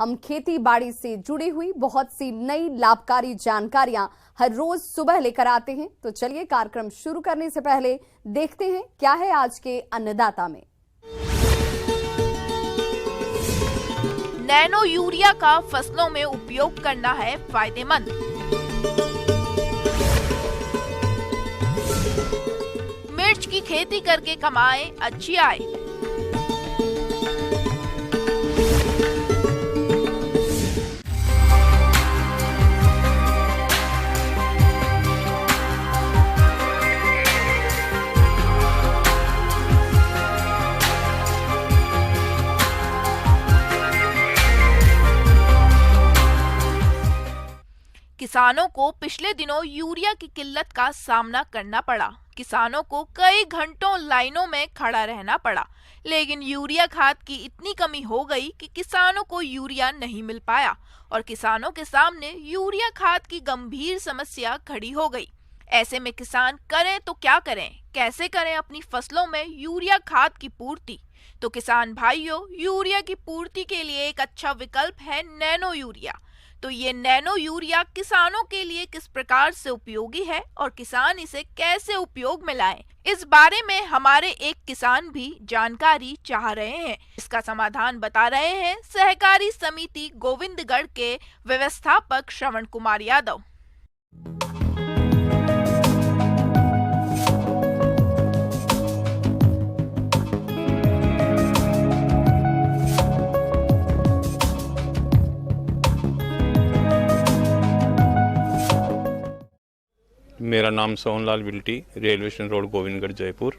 हम खेती बाड़ी से जुड़ी हुई बहुत सी नई लाभकारी जानकारियां हर रोज सुबह लेकर आते हैं। तो चलिए कार्यक्रम शुरू करने से पहले देखते हैं क्या है आज के अन्नदाता में। नैनो यूरिया का फसलों में उपयोग करना है फायदेमंद। मिर्च की खेती करके कमाएं अच्छी आय। किसानों को पिछले दिनों यूरिया की किल्लत का सामना करना पड़ा। किसानों को कई घंटों लाइनों में खड़ा रहना पड़ा, लेकिन यूरिया खाद की इतनी कमी हो गई कि किसानों को यूरिया नहीं मिल पाया और किसानों के सामने यूरिया खाद की गंभीर समस्या खड़ी हो गई। ऐसे में किसान करें तो क्या करें, कैसे करें अपनी फसलों में यूरिया खाद की पूर्ति। तो किसान भाइयों, यूरिया की पूर्ति के लिए एक अच्छा विकल्प है नैनो यूरिया। तो ये नैनो यूरिया किसानों के लिए किस प्रकार से उपयोगी है और किसान इसे कैसे उपयोग में लाएं, इस बारे में हमारे एक किसान भी जानकारी चाह रहे हैं। इसका समाधान बता रहे हैं सहकारी समिति गोविंदगढ़ के व्यवस्थापक श्रवण कुमार यादव। मेरा नाम Sohanlal Bilti, railway station road, Govindgarh, Jaipur.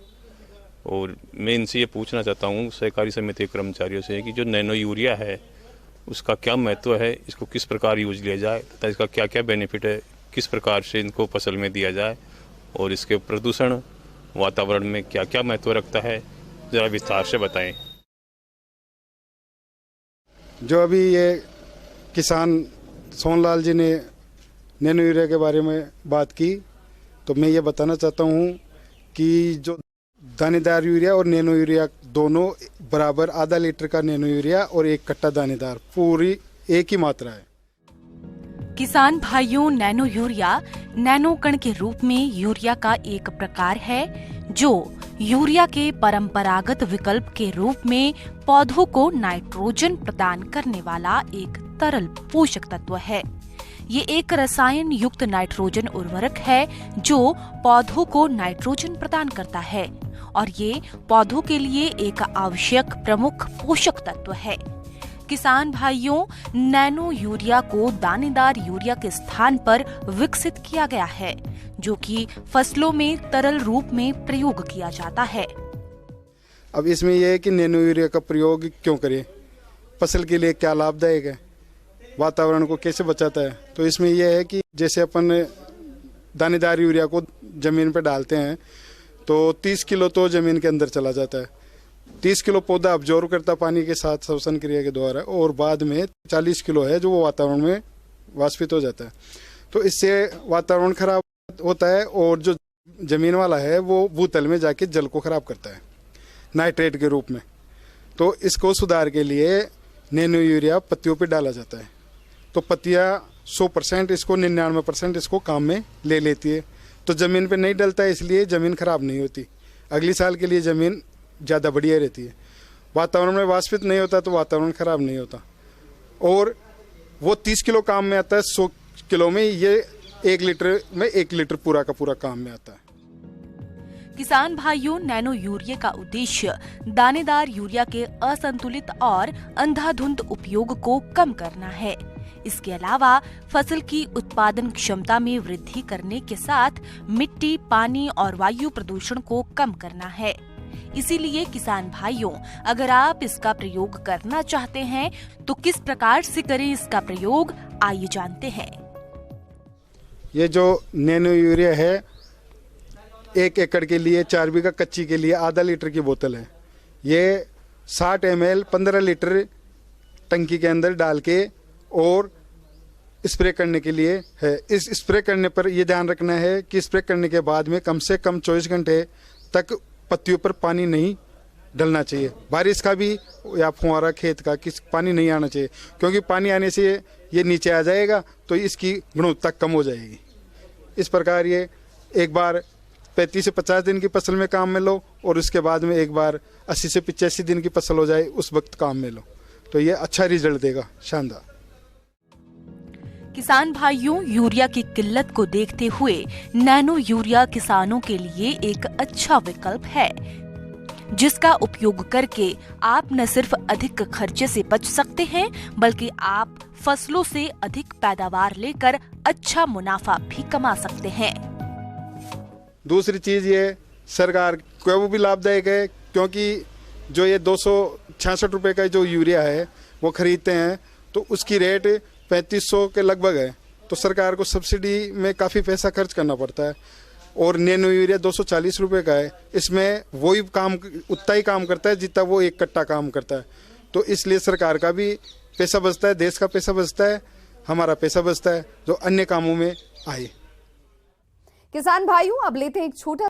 और मैं इनसे ये पूछना चाहता हूँ सहकारी समिति के कर्मचारियों से कि जो नैनो यूरिया है उसका क्या महत्व है, इसको किस प्रकार यूज लिया जाए तथा इसका क्या क्या बेनिफिट है, किस प्रकार से इनको फसल में दिया जाए और इसके प्रदूषण वातावरण में क्या क्या महत्व रखता है, ज़रा विस्तार से बताएं। जो अभी ये किसान सोहनलाल जी ने नैनो यूरिया के बारे में बात की, तो मैं ये बताना चाहता हूँ कि जो दानेदार यूरिया और नैनो यूरिया दोनों बराबर, आधा लीटर का नैनो यूरिया और 1 कट्टा दानेदार पूरी एक ही मात्रा है। किसान भाइयों, नैनो यूरिया नैनो कण के रूप में यूरिया का एक प्रकार है जो यूरिया के परंपरागत विकल्प के रूप में पौधों को नाइट्रोजन प्रदान करने वाला एक तरल पोषक तत्व है। ये एक रसायन युक्त नाइट्रोजन उर्वरक है जो पौधों को नाइट्रोजन प्रदान करता है और ये पौधों के लिए एक आवश्यक प्रमुख पोषक तत्व है। किसान भाइयों, नैनो यूरिया को दानेदार यूरिया के स्थान पर विकसित किया गया है जो कि फसलों में तरल रूप में प्रयोग किया जाता है। अब इसमें यह है कि नैनो यूरिया का प्रयोग क्यों करें, फसल के लिए क्या लाभदायक है, वातावरण को कैसे बचाता है। तो इसमें यह है कि जैसे अपन दानेदार यूरिया को जमीन पर डालते हैं तो 30 किलो तो जमीन के अंदर चला जाता है, 30 किलो पौधा अब्जॉर्व करता पानी के साथ श्वसन क्रिया के द्वारा, और बाद में 40 किलो है जो वो वातावरण में वाष्पित हो जाता है। तो इससे वातावरण खराब होता है और जो जमीन वाला है वो भूतल में जाके जल को खराब करता है नाइट्रेट के रूप में। तो इसको सुधार के लिए नैनो यूरिया पत्तियों पे डाला जाता है। तो पत्तियाँ 100% इसको 99% इसको काम में ले लेती है। तो ज़मीन पे नहीं डलता है, इसलिए ज़मीन खराब नहीं होती, अगली साल के लिए ज़मीन ज़्यादा बढ़िया रहती है। वातावरण में वाष्पित नहीं होता तो वातावरण खराब नहीं होता। और वो 30 किलो काम में आता है, 100 किलो में ये 1 लीटर में 1 लीटर पूरा का पूरा काम में आता है। किसान भाइयों, नैनो यूरिया का उद्देश्य दानेदार यूरिया के असंतुलित और अंधाधुंध उपयोग को कम करना है। इसके अलावा फसल की उत्पादन क्षमता में वृद्धि करने के साथ मिट्टी, पानी और वायु प्रदूषण को कम करना है। इसीलिए किसान भाइयों, अगर आप इसका प्रयोग करना चाहते हैं तो किस प्रकार से करें इसका प्रयोग, आइए जानते हैं। ये जो नैनो यूरिया है 1 एकड़ के लिए 4 बीघा कच्ची के लिए आधा लीटर की बोतल है। ये 60 ml 15 लीटर टंकी के अंदर डाल के और स्प्रे करने के लिए है। इस स्प्रे करने पर यह ध्यान रखना है कि स्प्रे करने के बाद में कम से कम 24 घंटे तक पत्तियों पर पानी नहीं डलना चाहिए। बारिश का भी या फुहारा खेत का किस पानी नहीं आना चाहिए, क्योंकि पानी आने से ये नीचे आ जाएगा तो इसकी गुणवत्ता कम हो जाएगी। इस प्रकार ये एक बार 35 से 50 दिन की फसल में काम में लो और उसके बाद में एक बार 80 से 85 दिन की फसल हो जाए उस वक्त काम में लो, तो ये अच्छा रिजल्ट देगा, शानदार। किसान भाइयों, यूरिया की किल्लत को देखते हुए नैनो यूरिया किसानों के लिए एक अच्छा विकल्प है, जिसका उपयोग करके आप न सिर्फ अधिक खर्चे से बच सकते हैं, बल्कि आप फसलों से अधिक पैदावार लेकर अच्छा मुनाफा भी कमा सकते हैं। दूसरी चीज ये सरकार को भी लाभदायक है, क्योंकि जो ये 266 रुपए का जो यूरिया है वो खरीदते हैं तो उसकी रेट 3500 के लगभग है, तो सरकार को सब्सिडी में काफ़ी पैसा खर्च करना पड़ता है। और नैनो यूरिया 240 रुपए का है, इसमें वही काम उतना ही काम करता है जितना वो एक कट्टा काम करता है, तो इसलिए सरकार का भी पैसा बचता है, देश का पैसा बचता है, हमारा पैसा बचता है जो अन्य कामों में आए। किसान भाइयों, अब लेते हैं एक छोटा